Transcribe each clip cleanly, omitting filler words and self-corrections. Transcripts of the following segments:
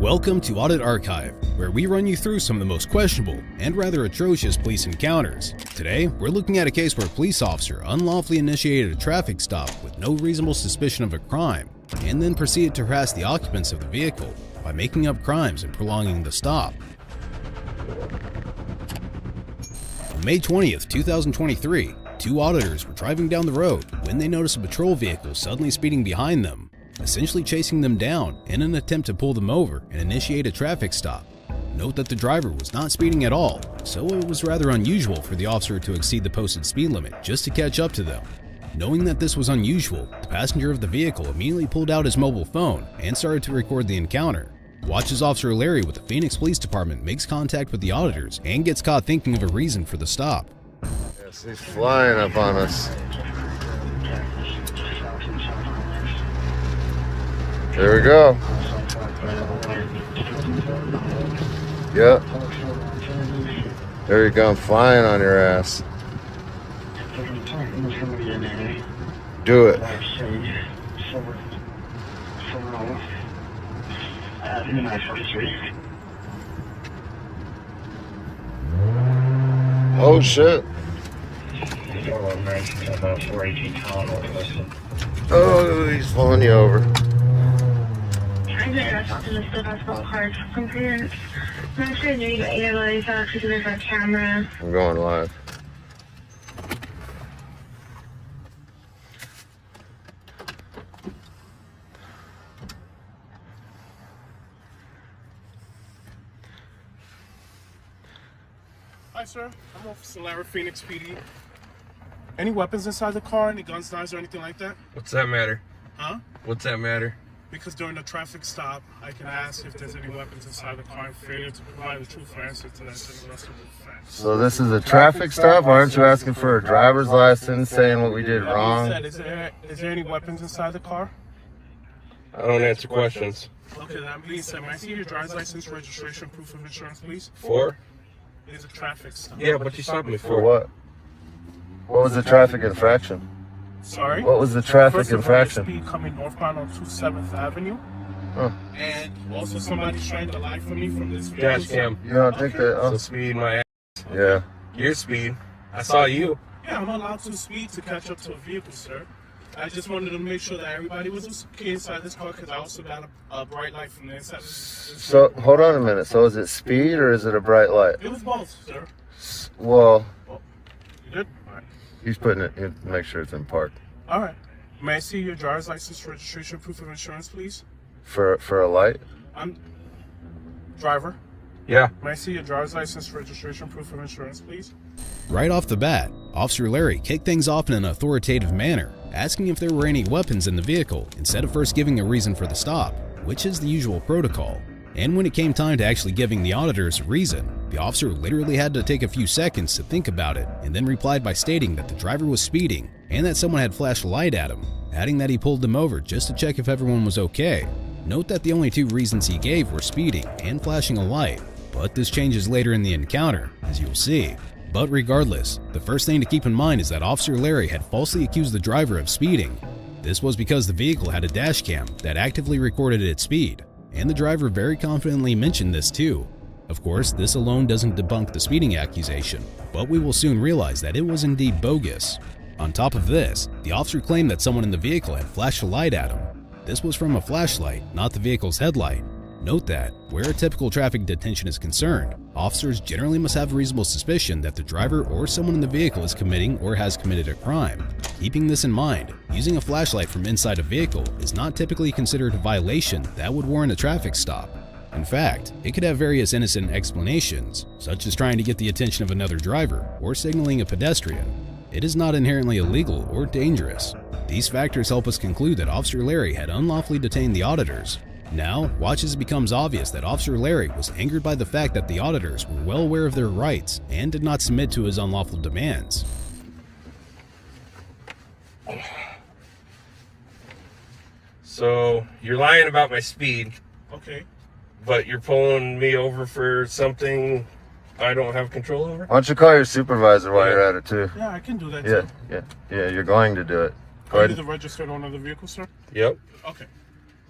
Welcome to Audit Archive, where we run you through some of the most questionable and rather atrocious police encounters. Today, we're looking at a case where a police officer unlawfully initiated a traffic stop with no reasonable suspicion of a crime, and then proceeded to harass the occupants of the vehicle by making up crimes and prolonging the stop. On May 20th, 2023, two auditors were driving down the road when they noticed a patrol vehicle suddenly speeding behind them, essentially chasing them down in an attempt to pull them over and initiate a traffic stop. Note that the driver was not speeding at all, so it was rather unusual for the officer to exceed the posted speed limit just to catch up to them. Knowing that this was unusual, the passenger of the vehicle immediately pulled out his mobile phone and started to record the encounter. Watch as Officer Larry with the Phoenix Police Department makes contact with the auditors and gets caught thinking of a reason for the stop. Yes, he's flying up on us. There we go. Yep. There you go, I'm flying on your ass. Do it. Oh shit. Oh, he's pulling you over. I'm going live. Hi, sir. I'm Officer Larry, Phoenix PD. Any weapons inside the car? Any guns, knives, or anything like that? What's that matter? Huh? What's that matter? Because during the traffic stop, I can ask if there's any weapons inside the car and failure to provide a truthful answer to that arrestable offense. So this is a traffic stop? Aren't you asking for a driver's license, saying what we did wrong? Is there any weapons inside the car? I don't answer questions. Okay, that being said, may I see your driver's license, registration, proof of insurance, please? For? It is a traffic stop. Yeah, but you stopped me For what? What was the traffic infraction? Sorry? What was the traffic First of all, infraction? speed coming northbound on 27th Avenue. Huh. And also somebody's trying to lie for me from this vehicle. dash cam. You don't think that? So speed my ass. Yeah. Your speed. I saw you. Yeah, I'm allowed to speed to catch up to a vehicle, sir. I just wanted to make sure that everybody was okay inside this car because I also got a bright light from the inside. So, hold on a minute. So is it speed or is it a bright light? It was both, sir. Well, You did? All right. he's putting it in, make sure it's in park. All right. May I see your driver's license, registration, proof of insurance, please? For a light? I'm driver. Yeah. May I see your driver's license, registration, proof of insurance, please? Right off the bat, Officer Larry kicked things off in an authoritative manner, asking if there were any weapons in the vehicle instead of first giving a reason for the stop, which is the usual protocol. And when it came time to actually giving the auditors a reason, the officer literally had to take a few seconds to think about it and then replied by stating that the driver was speeding and that someone had flashed a light at him, adding that he pulled them over just to check if everyone was okay. Note that the only two reasons he gave were speeding and flashing a light, but this changes later in the encounter, as you'll see. But regardless, the first thing to keep in mind is that Officer Larry had falsely accused the driver of speeding. This was because the vehicle had a dash cam that actively recorded its speed, and the driver very confidently mentioned this too. Of course, this alone doesn't debunk the speeding accusation, but we will soon realize that it was indeed bogus. On top of this, the officer claimed that someone in the vehicle had flashed a light at him. This was from a flashlight, not the vehicle's headlight. Note that, where a typical traffic detention is concerned, officers generally must have reasonable suspicion that the driver or someone in the vehicle is committing or has committed a crime. Keeping this in mind, using a flashlight from inside a vehicle is not typically considered a violation that would warrant a traffic stop. In fact, it could have various innocent explanations, such as trying to get the attention of another driver or signaling a pedestrian. It is not inherently illegal or dangerous. These factors help us conclude that Officer Larry had unlawfully detained the auditors. Now, watch as it becomes obvious that Officer Larry was angered by the fact that the auditors were well aware of their rights and did not submit to his unlawful demands. So, you're lying about my speed. Okay. But you're pulling me over for something I don't have control over? Why don't you call your supervisor while you're at it too? Yeah, I can do that too. Yeah, you're going to do it. Go Are ahead. you the registered owner of the vehicle, sir? Yep. Okay.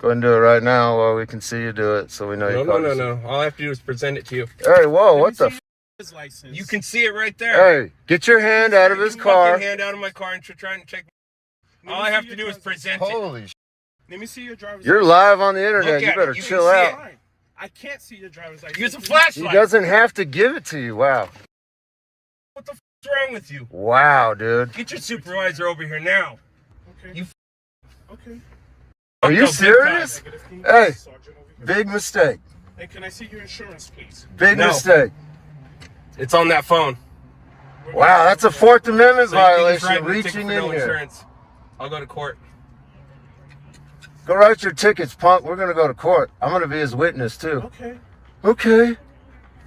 Go ahead and do it right now while we can see you do it, so we know you caught it. No. All I have to do is present it to you. Hey, whoa, what the? His license. You can see it right there. Hey, get your hand out of his car. Get your hand out of my car and try and check. All I have to do is present it. Holy sh! Let me see your driver's You're license. live on the internet. You better chill out. I can't see your driver's license. Use a flashlight. He doesn't have to give it to you. Wow. What the f is wrong with you? Wow, dude. Get your supervisor over here now. Okay. You okay. Are you serious? Hey, big mistake. Hey, can I see your insurance, please? Big mistake. It's on that phone. Wow, that's a Fourth Amendment So you can violation, drive reaching for in no here. insurance. I'll go to court. Go write your tickets, punk. We're going to go to court. I'm going to be his witness, too. Okay. Okay.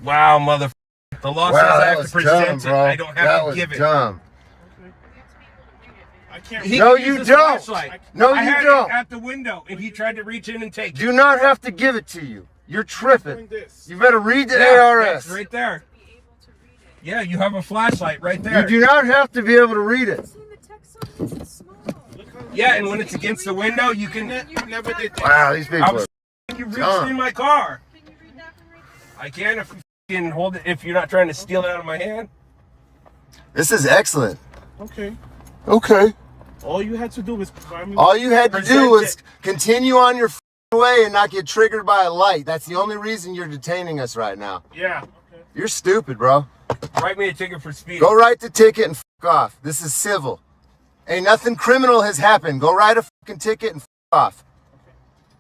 Wow, mother. The law says I have to present it. Bro. I don't have to give it. Dumb. I can't. No, you don't. No, I you had don't. it at the window, and he tried to reach in and take it. Do not have to give it to you. You're tripping. This. You better read the Yeah, ARS. that's right there. Yeah, you have a flashlight right there. You do not have to be able to read it. Yeah, and when it's against the window, you can. You never did that. Wow, these people are You reached dumb. in my car. I can if you can hold it. If you're not trying to steal it out of my hand. This is excellent. Okay. Okay. All you had to do was provide me. All you had to Present do was it. continue on your way and not get triggered by a light. That's the only reason you're detaining us right now. Yeah. Okay. You're stupid, bro. Write me a ticket for speeding. Go write the ticket and off. This is civil. Ain't nothing criminal has happened. Go write a fucking ticket and off.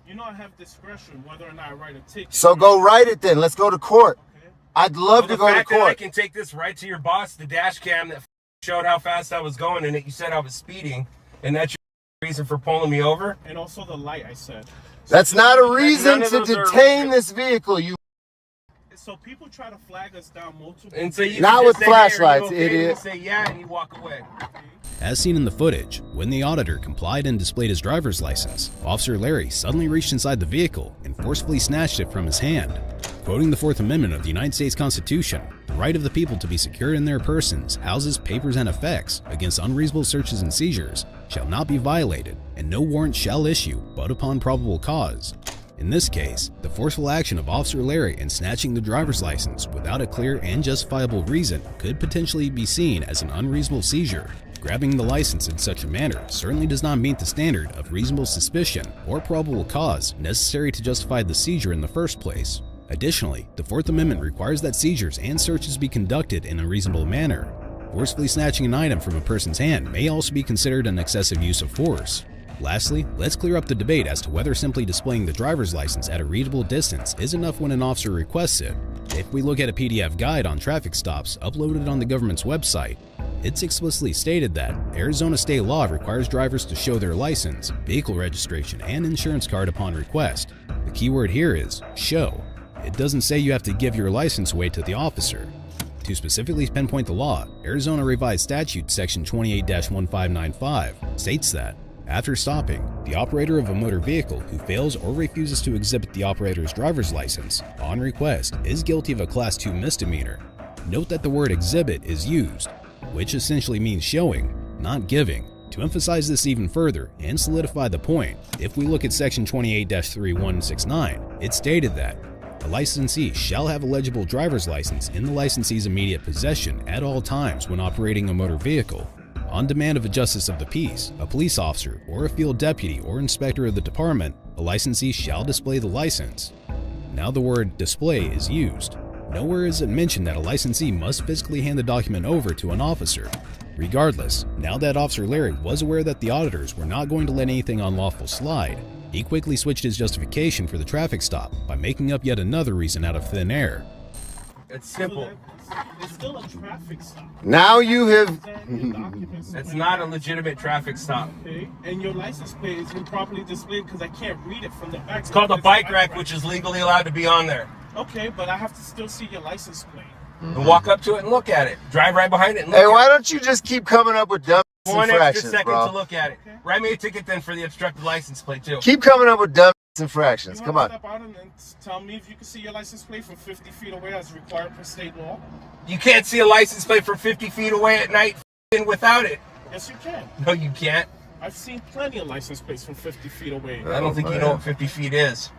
You know I have discretion whether or not I write a ticket. So go write it then. Let's go to court. Okay. I'd love to the go to fact that I court. can take this right to your boss, the dash cam that showed how fast I was going, and that you said I was speeding, and that's your reason for pulling me over. And also the light I said. That's not a reason None of to those are detain reasons. this vehicle. You So people try to flag us down multiple. And so you Not can with just say, "Hey, are you flashlights, okay?" idiot. And you say yeah, and you walk away. As seen in the footage, when the auditor complied and displayed his driver's license, Officer Larry suddenly reached inside the vehicle and forcefully snatched it from his hand. Quoting the Fourth Amendment of the United States Constitution, the right of the people to be secure in their persons, houses, papers, and effects against unreasonable searches and seizures shall not be violated, and no warrant shall issue but upon probable cause. In this case, the forceful action of Officer Larry in snatching the driver's license without a clear and justifiable reason could potentially be seen as an unreasonable seizure. Grabbing the license in such a manner certainly does not meet the standard of reasonable suspicion or probable cause necessary to justify the seizure in the first place. Additionally, the Fourth Amendment requires that seizures and searches be conducted in a reasonable manner. Forcefully snatching an item from a person's hand may also be considered an excessive use of force. Lastly, let's clear up the debate as to whether simply displaying the driver's license at a readable distance is enough when an officer requests it. If we look at a PDF guide on traffic stops uploaded on the government's website, it's explicitly stated that Arizona state law requires drivers to show their license, vehicle registration, and insurance card upon request. The key word here is show. It doesn't say you have to give your license away to the officer. To specifically pinpoint the law, Arizona Revised Statute Section 28-1595 states that after stopping, the operator of a motor vehicle who fails or refuses to exhibit the operator's driver's license on request is guilty of a Class 2 misdemeanor. Note that the word exhibit is used, which essentially means showing, not giving. To emphasize this even further and solidify the point, if we look at Section 28-3169, it stated that a licensee shall have a legible driver's license in the licensee's immediate possession at all times when operating a motor vehicle. On demand of a justice of the peace, a police officer, or a field deputy or inspector of the department, a licensee shall display the license. Now the word display is used. Nowhere is it mentioned that a licensee must physically hand the document over to an officer. Regardless, now that Officer Larry was aware that the auditors were not going to let anything unlawful slide, he quickly switched his justification for the traffic stop by making up yet another reason out of thin air. It's simple. It's still a traffic stop. Now you have. It's not a legitimate traffic stop. Okay, and your license plate is improperly displayed because I can't read it from the back. It's called a bike rack, which is legally allowed to be on there. Okay, but I have to still see your license plate. And walk up to it and look at it. Drive right behind it and look Hey, at why don't you just keep coming up with dumb it. One extra infractions, second bro? to look at it. Okay. Write me a ticket then for the obstructed license plate too. Keep coming up with dumb infractions. You Come want on. to step out and tell me if you can see your license plate from 50 feet away as required per state law? You can't see a license plate from 50 feet away at night without it. Yes, you can. No, you can't. I've seen plenty of license plates from 50 feet away. I don't think you know what 50 feet is.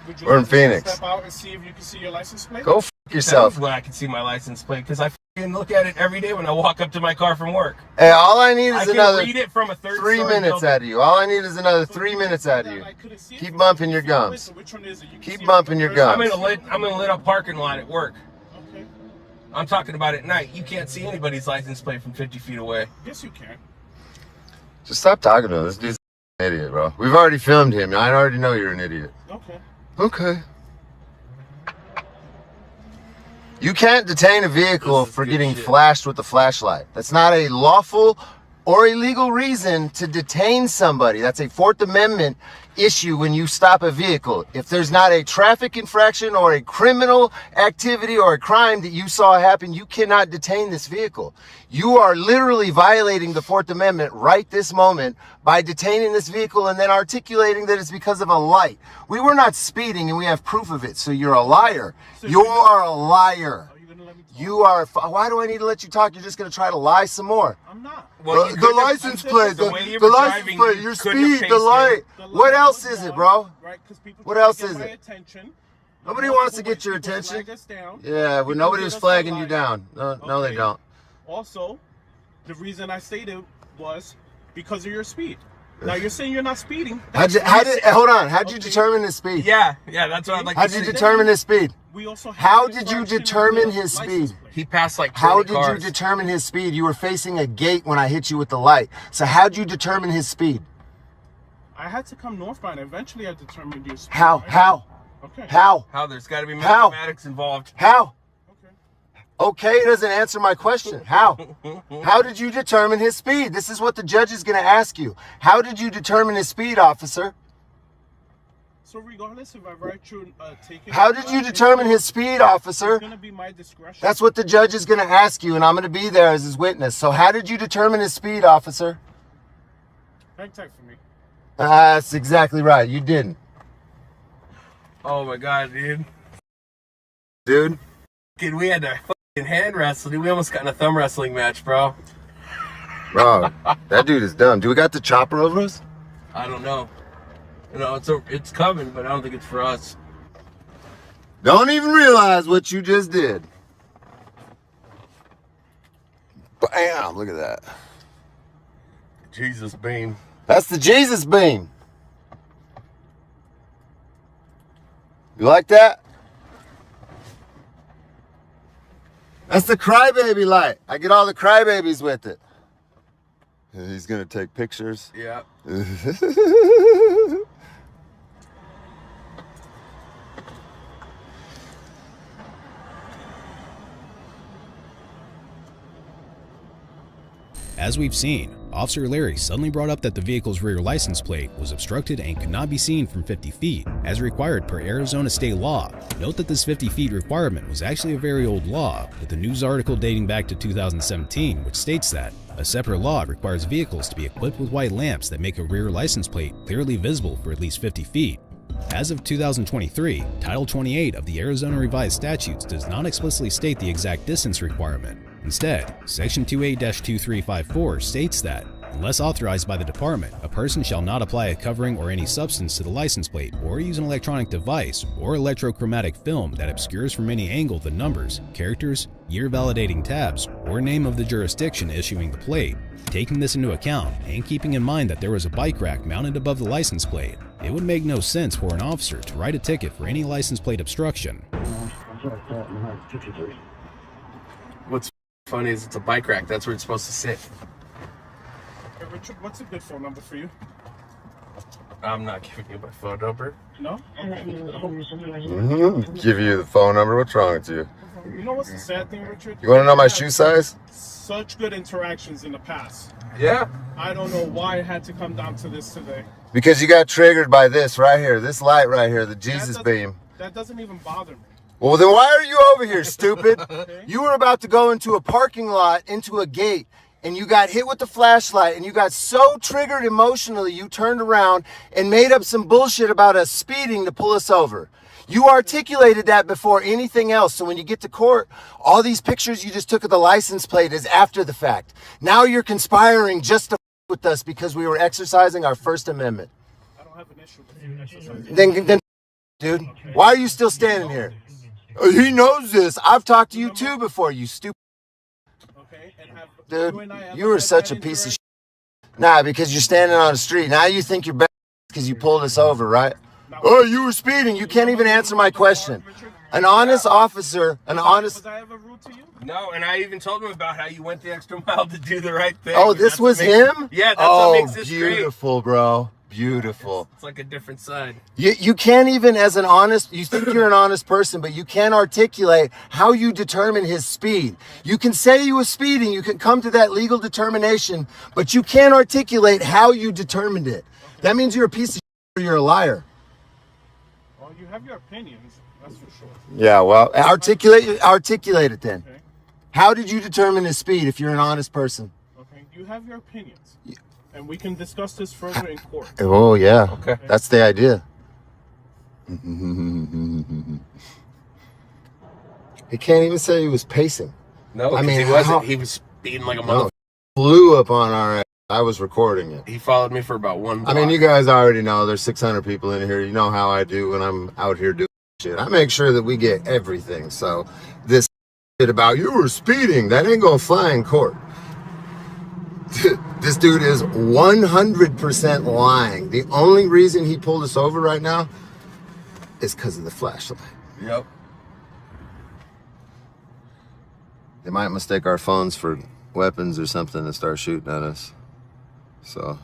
Would We're in Phoenix. Step out and see if you can see your license plate? Go f yourself. That's where I can see my license plate because I fucking look at it every day when I walk up to my car from work. Hey, all I need is I can another read it from a 3 minutes out of you. All I need is another 3 minutes out of you. Keep bumping your gums. Which one is it? Keep bumping your gums. I'm in a lit up parking lot at work. Okay. I'm talking about at night. You can't see anybody's license plate from 50 feet away. Yes, you can. Just stop talking to him. This dude's an idiot, bro. We've already filmed him. I already know you're an idiot. Okay. Okay. You can't detain a vehicle for getting flashed with a flashlight. That's not a lawful or illegal reason to detain somebody. That's a Fourth Amendment issue when you stop a vehicle. If there's not a traffic infraction or a criminal activity or a crime that you saw happen, you cannot detain this vehicle. You are literally violating the Fourth Amendment right this moment by detaining this vehicle and then articulating that it's because of a light. We were not speeding and we have proof of it, so you're a liar. You are a liar. You are. Why do I need to let you talk? You're just going to try to lie some more. I'm not. Well, the license plate, the license plate, your speed, the light. What else is it, bro? What else is it? Nobody wants to get your attention. Yeah, well, nobody was flagging you down. No, they don't. Also, the reason I stated was because of your speed. Now you're saying you're not speeding. Hold on. How'd you determine his speed? Yeah, that's what I'd like to say. How'd you determine his speed? We also How did you determine his speed? He passed like 20 How did cars. you determine his speed? You were facing a gate when I hit you with the light. So how'd you determine his speed? I had to come northbound. Eventually, I determined your speed. How? Right? How? Okay. How? How? There's got to be mathematics involved. How? Okay. Okay doesn't answer my question. How? How did you determine his speed? This is what the judge is going to ask you. How did you determine his speed, officer? So regardless if I write you ticket, how did you determine his speed, officer? It's going to be my discretion. That's what the judge is going to ask you, and I'm going to be there as his witness. So how did you determine his speed, officer? Hang tight for me. That's exactly right. You didn't. Oh my god, dude. Dude? We had to fucking hand wrestle, dude. We almost got in a thumb wrestling match, bro. Bro, that dude is dumb. Do we got the chopper over us? I don't know. You know, it's coming, but I don't think it's for us. Don't even realize what you just did. Bam! Look at that. Jesus beam. That's the Jesus beam. You like that? That's the crybaby light. I get all the crybabies with it. He's gonna take pictures. Yeah. As we've seen, Officer Larry suddenly brought up that the vehicle's rear license plate was obstructed and could not be seen from 50 feet, as required per Arizona state law. Note that this 50 feet requirement was actually a very old law, with a news article dating back to 2017 which states that a separate law requires vehicles to be equipped with white lamps that make a rear license plate clearly visible for at least 50 feet. As of 2023, Title 28 of the Arizona Revised Statutes does not explicitly state the exact distance requirement. Instead, Section 28-2354 states that, unless authorized by the department, a person shall not apply a covering or any substance to the license plate or use an electronic device or electrochromatic film that obscures from any angle the numbers, characters, year validating tabs, or name of the jurisdiction issuing the plate. Taking this into account, and keeping in mind that there was a bike rack mounted above the license plate, it would make no sense for an officer to write a ticket for any license plate obstruction. What's funny is it's a bike rack. That's where it's supposed to sit. Hey, Richard, what's a good phone number for you? I'm not giving you my phone number. No? Okay. Give you the phone number. What's wrong with you? You know what's the sad thing, Richard? You want to know my shoe size? Such good interactions in the past. Yeah. I don't know why it had to come down to this today. Because you got triggered by this right here, this light right here, the Jesus beam. That doesn't even bother me. Well, then why are you over here, stupid? You were about to go into a parking lot, into a gate, and you got hit with the flashlight, and you got so triggered emotionally, you turned around and made up some bullshit about us speeding to pull us over. You articulated that before anything else. So when you get to court, all these pictures you just took of the license plate is after the fact. Now you're conspiring just to with us because we were exercising our First Amendment. I don't have an issue with you exercising. Then dude, why are you still standing here? He knows this. I've talked to you too before, you stupid. Okay, and have Dude, and I you were such a piece of shit. Nah, because you're standing on the street. Now you think you're better because you pulled us over, right? Oh, you were speeding. You can't even answer my question. An honest officer, an honest... Was I ever rude to you? No, and I even told him about how you went the extra mile to do the right thing. Oh, this was him? Yeah, that's what makes this beautiful, great. Bro. Beautiful. It's like a different side. You can't even, as an honest, you think you're an honest person, but you can't articulate how you determine his speed. You can say he was speeding, you can come to that legal determination, but you can't articulate how you determined it. That means you're a piece of shit or you're a liar. Well, you have your opinions, that's for sure. Yeah, well, articulate it then. Okay. How did you determine his speed if you're an honest person? Okay, you have your opinions. And we can discuss this further in court. Oh, yeah. Okay. That's the idea. He can't even say he was pacing. No, I mean, he wasn't. He was speeding like a motherfucker. Flew up on our ass. I was recording it. He followed me for about 1 block. I mean, you guys already know there's 600 people in here. You know how I do when I'm out here doing shit. I make sure that we get everything. So this shit about you were speeding, that ain't gonna fly in court. This dude is 100% lying. The only reason he pulled us over right now is because of the flashlight. Yep. They might mistake our phones for weapons or something and start shooting at us. So.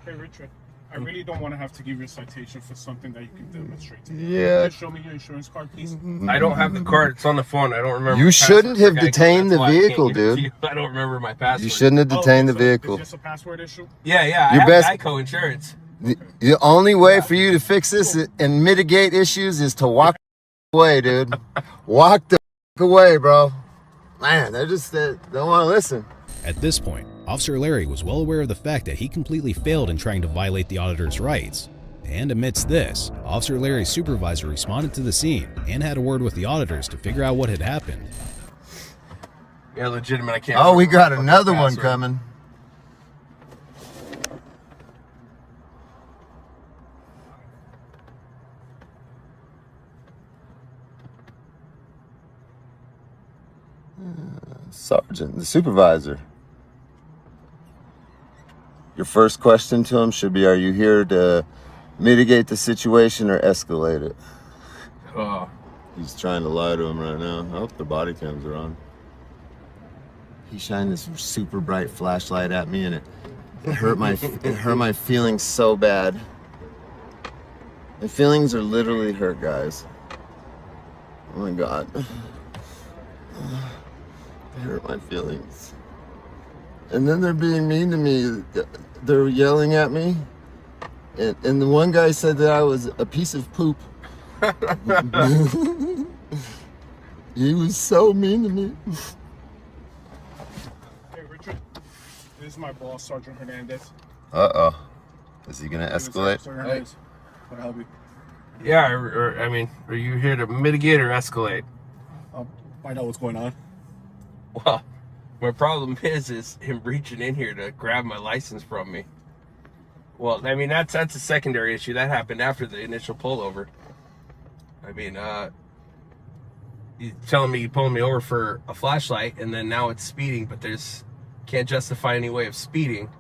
Hey, Richard, I really don't want to have to give you a citation for something that you can demonstrate to me. Yeah. Can you show me your insurance card, please? I don't have the card. It's on the phone. I don't remember. You my shouldn't password. have detained the That's why I can't vehicle, give it to dude. you. I don't remember my password. You shouldn't have detained the So vehicle. it's just a password issue? Yeah, yeah. Your I best- have Geico insurance. The only way for you to fix this and mitigate issues is to walk away, dude. Walk the away, bro. Man, they don't want to listen. At this point, Officer Larry was well aware of the fact that he completely failed in trying to violate the auditor's rights. And amidst this, Officer Larry's supervisor responded to the scene and had a word with the auditors to figure out what had happened. Yeah, legitimate. I can't. Oh, we got remember my another one password. coming. Sergeant, the supervisor. Your first question to him should be, are you here to mitigate the situation or escalate it? Oh. He's trying to lie to him right now. I hope the body cams are on. He shined this super bright flashlight at me and it hurt my feelings so bad. My feelings are literally hurt, guys. Oh my God. It hurt my feelings. And then they're being mean to me. They're yelling at me. And the one guy said that I was a piece of poop. He was so mean to me. Hey, Richard, this is my boss, Sergeant Hernandez. Uh-oh. Is he gonna escalate? Sergeant Hernandez, can I help you? Yeah, I mean, are you here to mitigate or escalate? I'll find out what's going on. Well, my problem is him reaching in here to grab my license from me. Well, I mean, that's a secondary issue. That happened after the initial pullover. I mean, you telling me you pulling me over for a flashlight, and then now it's speeding, but can't justify any way of speeding.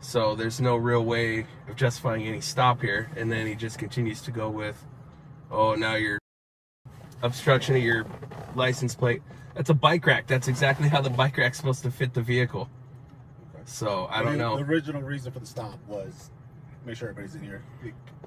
So there's no real way of justifying any stop here. And then he just continues to go with, oh, now you're obstruction of your license plate. That's a bike rack. That's exactly how the bike rack's supposed to fit the vehicle. So I don't know. The original reason for the stop was make sure everybody's in here.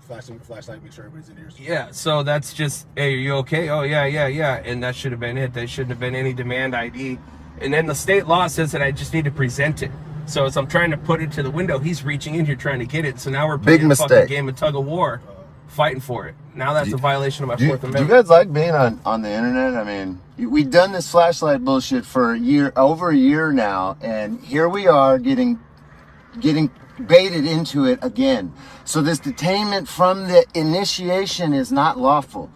Flashlight, make sure everybody's in here. Yeah, so that's just, hey, are you okay? Oh, yeah. And that should have been it. There shouldn't have been any demand ID. And then the state law says that I just need to present it. So as I'm trying to put it to the window, he's reaching in here trying to get it. So now we're playing a fucking game of tug of war, fighting for it. Now that's a violation of my Fourth Do you Amendment. guys like being on the internet? I mean, we've done this flashlight bullshit for over a year now, and here we are getting baited into it again. So this detainment from the initiation is not lawful.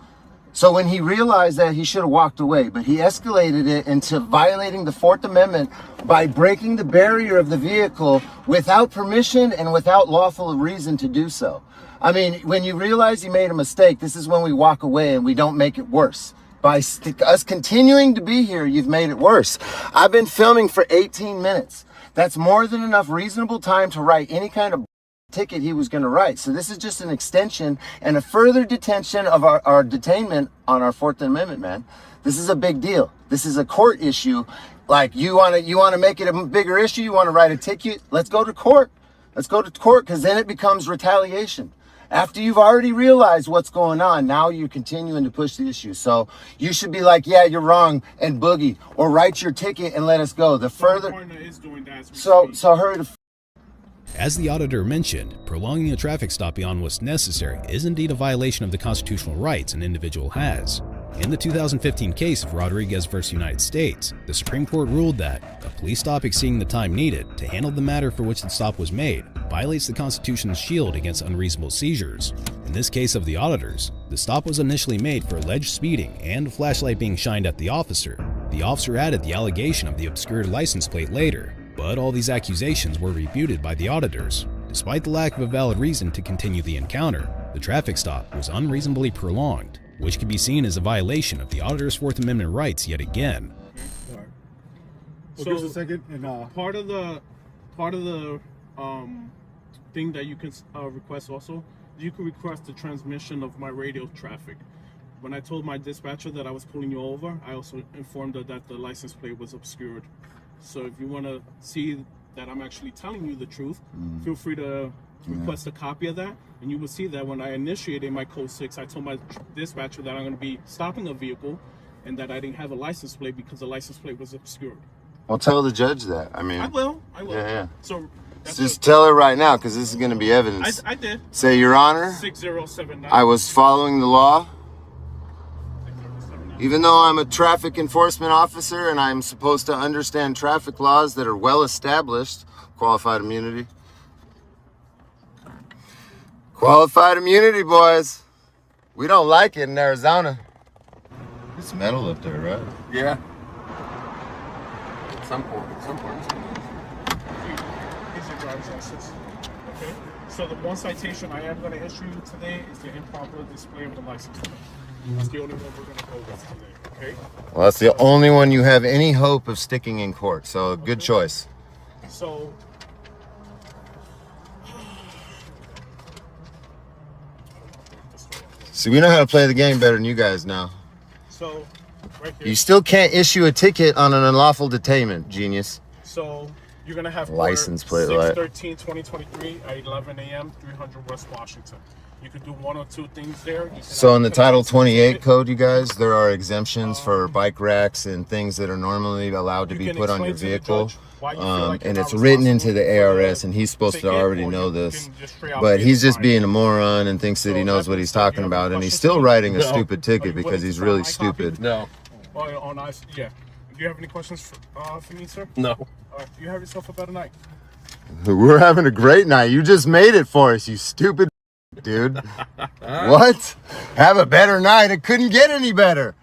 So when he realized that, he should have walked away, but he escalated it into violating the Fourth Amendment by breaking the barrier of the vehicle without permission and without lawful reason to do so. I mean, when you realize you made a mistake, this is when we walk away and we don't make it worse. By us continuing to be here, you've made it worse. I've been filming for 18 minutes. That's more than enough reasonable time to write any kind of ticket he was going to write. So this is just an extension and a further detention of our detainment on our Fourth Amendment, man. This is a big deal. This is a court issue. Like, you want to make it a bigger issue? You want to write a ticket? Let's go to court. Let's go to court, because then it becomes retaliation. After you've already realized what's going on, now you're continuing to push the issue. So you should be like, yeah, you're wrong, and boogie, or write your ticket and let us go. The further, so hurry to. As the auditor mentioned, prolonging a traffic stop beyond what's necessary is indeed a violation of the constitutional rights an individual has. In the 2015 case of Rodriguez v. United States, the Supreme Court ruled that a police stop exceeding the time needed to handle the matter for which the stop was made violates the Constitution's shield against unreasonable seizures. In this case of the auditors, the stop was initially made for alleged speeding and a flashlight being shined at the officer. The officer added the allegation of the obscured license plate later, but all these accusations were refuted by the auditors. Despite the lack of a valid reason to continue the encounter, the traffic stop was unreasonably prolonged, which can be seen as a violation of the auditor's Fourth Amendment rights yet again. Well, So give us a second, and part of the thing that you can request also, you can request the transmission of my radio traffic. When I told my dispatcher that I was pulling you over, I also informed her that the license plate was obscured. So if you want to see that I'm actually telling you the truth, feel free to request a copy of that, and you will see that when I initiated my code 6, I told my dispatcher that I'm going to be stopping a vehicle and that I didn't have a license plate because the license plate was obscured. I'll tell the judge that. I mean, I will. Yeah. So just tell her right now, because this is going to be evidence. I did. Say, Your Honor, 6079. I was following the law. Even though I'm a traffic enforcement officer and I'm supposed to understand traffic laws that are well established, qualified immunity. Qualified immunity, boys. We don't like it in Arizona. It's metal up there, right? Yeah. Some point. Here's your driver's license. Okay. So the one citation I am going to issue you today is the improper display of the license plate. That's the only one we're going to go with today. Okay. Well, that's the only one you have any hope of sticking in court. So good choice. So. See, we know how to play the game better than you guys now. So, right here. You still can't issue a ticket on an unlawful detainment, genius. So, you're going to have License plate light. 6/13/2023 at 11 a.m., 300 West Washington. You could do one or two things there. So in the Title 28 code, you guys, there are exemptions for bike racks and things that are normally allowed to be put on your vehicle. And it's written into the ARS, and he's supposed to already know this. But he's just being a moron and thinks that he knows what he's talking about, and he's still writing a stupid ticket because he's really stupid. No. Yeah. Do you have any questions for me, sir? No. All right. You have yourself a better night. We're having a great night. You just made it for us, you stupid dude. What? Have a better night. It couldn't get any better.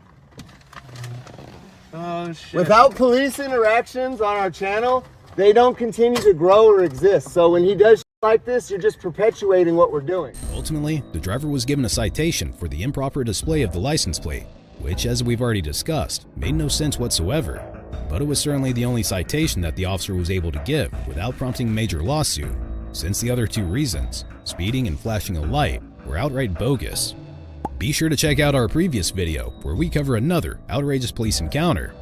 Oh, shit. Without police interactions on our channel, they don't continue to grow or exist. So when he does shit like this, you're just perpetuating what we're doing. Ultimately, the driver was given a citation for the improper display of the license plate, which, as we've already discussed, made no sense whatsoever. But it was certainly the only citation that the officer was able to give without prompting a major lawsuit, since the other two reasons, speeding and flashing a light, were outright bogus. Be sure to check out our previous video where we cover another outrageous police encounter